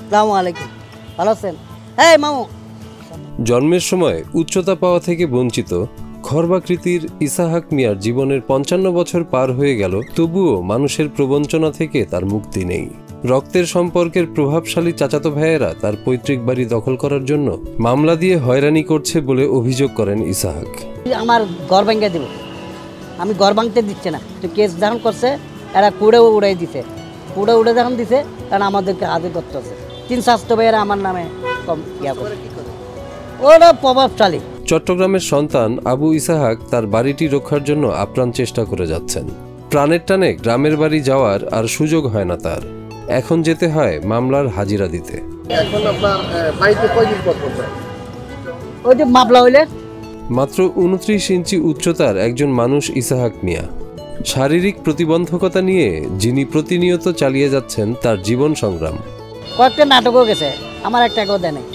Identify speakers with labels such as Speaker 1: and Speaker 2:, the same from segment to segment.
Speaker 1: আসসালামু আলাইকুম, ভালো আছেন? হ্যাঁ মামু।
Speaker 2: জন্মের সময় উচ্চতা পাওয়া থেকে বঞ্চিত খর্বাকৃতির ইসাহাক মিয়ার জীবনের ৫৫ বছর পার হয়ে গেল, তবুও মানুষের প্রবঞ্চনা থেকে তার মুক্তি নেই। রক্তের সম্পর্কের প্রভাবশালী চাচাতো ভাইয়েরা তার পৈতৃক বাড়ি দখল করার জন্য মামলা দিয়ে হয়রানি করছে বলে অভিযোগ করেন ইসাহাক।
Speaker 1: আমার ঘর ভেঙে দিব, আমি ঘর ভাঙতে দিচ্ছে না। তো কেস যখন করছে এরা কুড়ে উড়াই দিছে, কুড়ে উড়ে যখন দিছে কারণ আমাদেরকে আদর করতে আছে। 3 স্বাস্থ্য ভাইয়েরা আমার নামে কম ইয়া করে, ওরা প্রভাবশালী।
Speaker 2: চট্টগ্রামের সন্তান আবু ইসাহাক তার বাড়িটি রক্ষার জন্য আপ্রাণ চেষ্টা করে যাচ্ছেন। প্রাণের টানে গ্রামের বাড়ি যাওয়ার আর সুযোগ হয় না তার, এখন যেতে হয় মামলার হাজিরা দিতে।
Speaker 3: এখন আপনার বাড়িতে কয়দিন পর যায়?
Speaker 1: ওই যে মামলা হইলে
Speaker 2: মাত্র 29 ইঞ্চি উচ্চতার একজন মানুষ ইসাহাক মিয়া, শারীরিক প্রতিবন্ধকতা নিয়ে যিনি প্রতিনিয়ত চালিয়ে যাচ্ছেন তার জীবন সংগ্রাম।
Speaker 1: কয়েকটা নাটকও গেছে, আমার এক টাকাও দেয় নাই।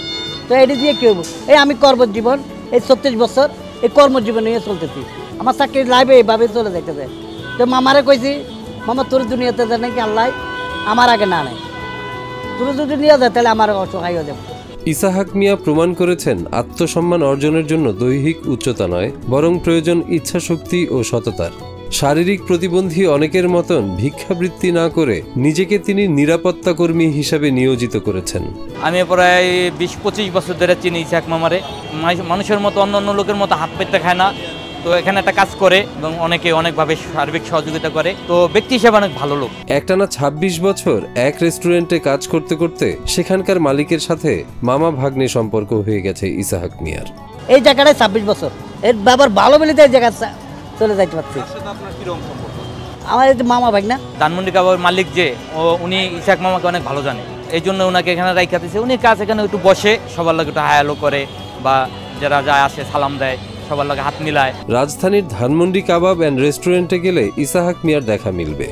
Speaker 1: তো এটি দিয়ে কী হবো? এই আমি কর্মজীবন, এই 36 বছর এই কর্মজীবন নিয়ে চলতেছি। আমার চাকরির লাইফে এইভাবে চলে যাইতেছে। তো মামারে কইছি, মামা তোর দুনিয়াতে দেয় নাকি আল্লাহ, আমার আগে না নেয়, তোর যদি নিয়ে যায় তাহলে আমার অসহায় হয়ে যাবে।
Speaker 2: ইসাহাক মিয়া প্রমাণ করেছেন আত্মসম্মান অর্জনের জন্য দৈহিক উচ্চতা নয়, বরং প্রয়োজন ইচ্ছাশক্তি ও সততার। শারীরিক প্রতিবন্ধী অনেকের মতন ভিক্ষাবৃত্তি না করে নিজেকে তিনি নিরাপত্তা কর্মী হিসাবে নিয়োজিত করেছেন।
Speaker 4: আমি প্রায় 20-25 বছর ধরে চিনি ইসাহাক মামারে। মানুষের মতো অন্য লোকের মতো হাত পেতে খায় না, তো এখানে একটা কাজ করে এবং অনেকে অনেকভাবে সার্বিক সহযোগিতা করে, তো ব্যক্তি হিসেবে অনেক ভালো লোক।
Speaker 2: একটানা 26 বছর এক রেস্টুরেন্টে কাজ করতে করতে সেখানকার মালিকের সাথে মামা ভাগ্নে সম্পর্ক হয়ে গেছে ইসাহাক মিয়ার।
Speaker 1: এই জায়গাটায় 26 বছর এর ব্যাপার ভালো বলে এই জায়গা চলে যাইতে পারছি। আমার এই মামা ভাই না,
Speaker 4: ধানমন্ডি কাবাবের মালিক যে উনি ইসাহাক মামাকে অনেক ভালো জানে, এই জন্য ওনাকে এখানে রাইখা দিয়েছে। উনি কাজ এখানে একটু বসে, সবার লোক একটু হায়ালো করে, বা যারা যায় আসে সালাম দেয়, সবার লোক হাত মিলায়।
Speaker 2: রাজধানীর ধানমন্ডি কাবাব অ্যান্ড রেস্টুরেন্টে গেলে ইসাহাক মিয়ার দেখা মিলবে।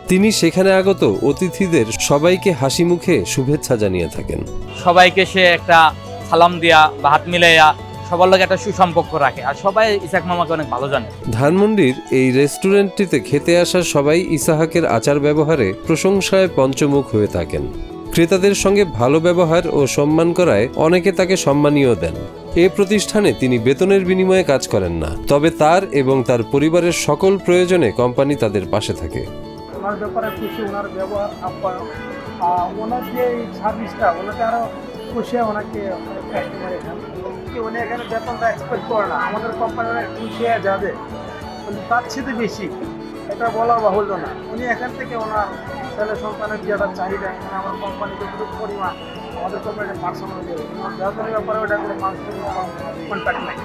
Speaker 2: তিনি সেখানে আগত অতিথিদের সবাইকে হাসি মুখে শুভেচ্ছা জানিয়ে থাকেন।
Speaker 4: সবাইকে সে একটা সালাম দিয়া বা হাত মিলাইয়া সবার লোক একটা সুসম্পর্ক রাখে, আর সবাই ইসাহাক মামাকে অনেক ভালো জানে।
Speaker 2: ধানমন্ডির এই রেস্টুরেন্টটিতে খেতে আসা সবাই ইসাহাকের আচার ব্যবহারে প্রশংসায় পঞ্চমুখ হয়ে থাকেন। ক্রেতাদের সঙ্গে ভালো ব্যবহার ও সম্মান করায় অনেকে তাকে সম্মানীয় দেন। এ প্রতিষ্ঠানে তিনি বেতনের বিনিময়ে কাজ করেন না, তবে তার এবং তার পরিবারের সকল প্রয়োজনে কোম্পানি তাদের পাশে থাকে।
Speaker 3: ওনার ব্যাপারে খুশি, ওনার ব্যবহার আপ্যায়ন, ওনার যে সার্ভিসটা, ওনাকে আরও খুশি, ওনাকে কাস্টমার উনি এখানে বেতনটা এক্সপেক্ট করে না, আমাদের কোম্পানি অনেক খুশি হয়ে যাবে, তার চেয়ে বেশি এটা বলা বাহুল্য না। উনি এখান থেকে ওনার ছেলে সন্তানের যেটা চাহিদা, এখানে আমার কোম্পানিতে যতটুকু পরিমাণ আমাদের কোম্পানির পার্সোনাল বেতনের ব্যাপারে ওটা কোনো মানুষের কন্ট্যাক্ট নাই।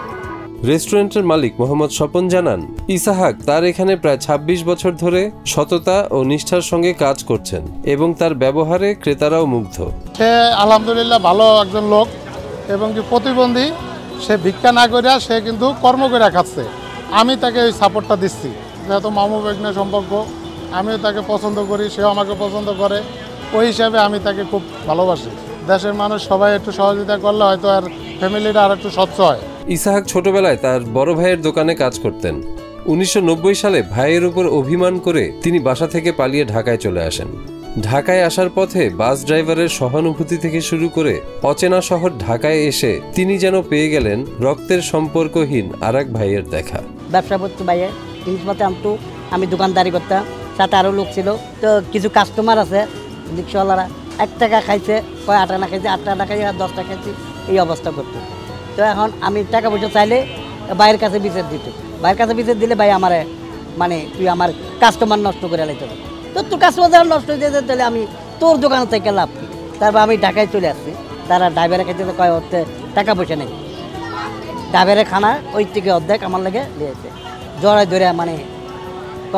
Speaker 2: রেস্টুরেন্টের মালিক মোহাম্মদ স্বপন জানান, ইসাহাক তার এখানে প্রায় 26 বছর ধরে সততা ও নিষ্ঠার সঙ্গে কাজ করছেন এবং তার ব্যবহারে ক্রেতারাও মুগ্ধ।
Speaker 5: সে আলহামদুলিল্লাহ ভালো একজন লোক, এবং কি প্রতিবন্ধী, সে ভিক্ষা না করে সে কিন্তু কর্ম করে খাচ্ছে। আমি তাকে ওই সাপোর্টটা দিচ্ছি, যেহেতু মামু ভাগ্নে সম্পর্ক, আমিও তাকে পছন্দ করি, সেও আমাকে পছন্দ করে, ওই হিসাবে আমি তাকে খুব ভালোবাসি। দেশের মানুষ সবাই একটু সহযোগিতা করলে হয়তো আর ফ্যামিলিটা আর একটু স্বচ্ছ হয়।
Speaker 2: ইসাহাক ছোটবেলায় তার বড় ভাইয়ের দোকানে কাজ করতেন। 1990 সালে ভাইয়ের উপর অভিমান করে তিনি বাসা থেকে পালিয়ে ঢাকায় চলে আসেন। ঢাকায় আসার পথে বাস ড্রাইভারের সহানুভূতি থেকে শুরু করে অচেনা শহর ঢাকায় এসে তিনি যেন পেয়ে গেলেন রক্তের সম্পর্কহীন আর এক ভাইয়ের দেখা।
Speaker 1: ব্যবসা করতে ভাইয়ে জিনিসপত্র আনতো, আমি দোকানদারি করতাম, সাথে আরও লোক ছিল। তো কিছু কাস্টমার আছে রিক্সাওয়ালারা 1 টাকা খাইছে, কয় 8 আনা খাইছে, 8 আনা খাইছে, আর 10 টাকা খাইছি, এই অবস্থা করতো। তো এখন আমি টাকা পয়সা চাইলে ভাইয়ের কাছে বিচার দিত, ভাইয়ের কাছে বিচার দিলে ভাই আমারে মানে তুই আমার কাস্টমার নষ্ট করে লাইতে হবে, তোর কাস্টমার যখন নষ্ট হয়ে যেতে তাহলে আমি তোর দোকান থেকে লাভ। তারপর আমি ঢাকায় চলে আসছি, তারা ড্রাইভারের কাছে কয় ওতে টাকা পয়সা নেই, ড্রাইভারের খানা ওই থেকে অর্ধেক আমার লাগে দিয়েছে, জড়াই ধরে মানে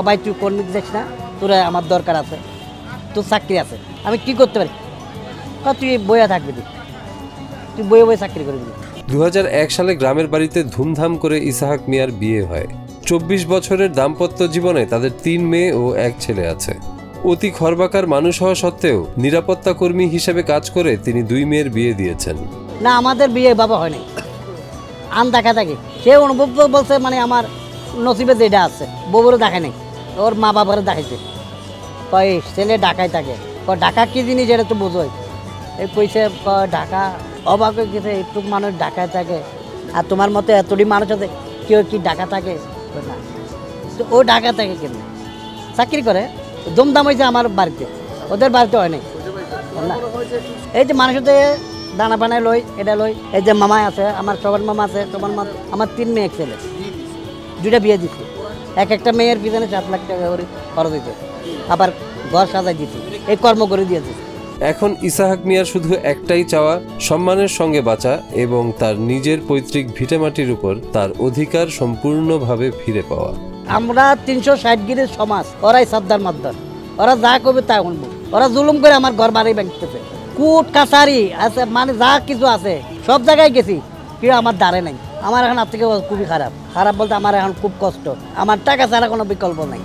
Speaker 1: ভাই তুই কর্মী দিস না, তোর আমার দরকার আছে, তোর চাকরি আছে, আমি কি করতে পারি, তুই বইয়া থাকবি, তুই বইয়ে বইয়ে চাকরি করবি।
Speaker 2: 2001 সালে গ্রামের বাড়িতে ধুমধাম করে ইসাহাক মিয়ার বিয়ে হয়। 24 বছরের দাম্পত্য জীবনে তাদের 3 মেয়ে ও 1 ছেলে আছে। অতি খর্বাকার মানুষ হওয়া সত্ত্বেও নিরাপত্তা কর্মী হিসেবে কাজ করে তিনি 2 মেয়ের বিয়ে দিয়েছেন।
Speaker 1: না, আমাদের বিয়ে বাবা হয় নাই, আন দেখা থাকে, সে অনুভব বলছে মানে আমার নসিবে যেটা আছে, বউরে দেখে নেই, ওর মা বাবারে দেখাইছে, কয় ছেলে ঢাকায় থাকে, কয় ঢাকা কি জিনিস এটা তো বোঝোই, এই কইছে ঢাকা, অবাক হয়ে গেছে একটু মানুষ ঢাকায় থাকে, আর তোমার মতো এতটি মানুষ আছে কেউ কি ঢাকা থাকে না। তো ও ঢাকা থাকে কেন, চাকরি করে, দমদাম হয়েছে আমার বাড়িতে, ওদের বাড়িতে হয় নাই না। এই যে মানুষের দানা পানায় লই, এটা লই, এই যে মামা আছে আমার, সবার মামা আছে, তোমার মা, আমার 3 মেয়ে ছেলে, 2টা বিয়ে দিচ্ছি, একটা মেয়ের পিছনে 7 লাখ টাকা করে খরচ হয়েছে, আবার ঘর সাজাই দিচ্ছি, এই কর্ম করে দিয়েছে।
Speaker 2: এখন ইসাহাক মিয়ার শুধু একটাই চাওয়া, সম্মানের সঙ্গে বাঁচা এবং তার নিজের পৈতৃক ভিটেমাটির উপর তার অধিকার সম্পূর্ণভাবে ফিরে পাওয়া।
Speaker 1: আমরা 360 গিরির সমাজ, ওরাই সর্দার মদ্দার, ওরা যা করবে তা শুনবো, ওরা জুলুম করে আমার ঘর বাড়ি ভাঙতেছে, কোর্ট কাছারি আছে, মানে যা কিছু আছে সব জায়গায় গেছি, কেউ আমার দ্বারে নাই। আমার এখন আজ থেকে খুবই খারাপ বলতে আমার এখন খুব কষ্ট, আমার টাকা ছাড়া কোনো বিকল্প নাই।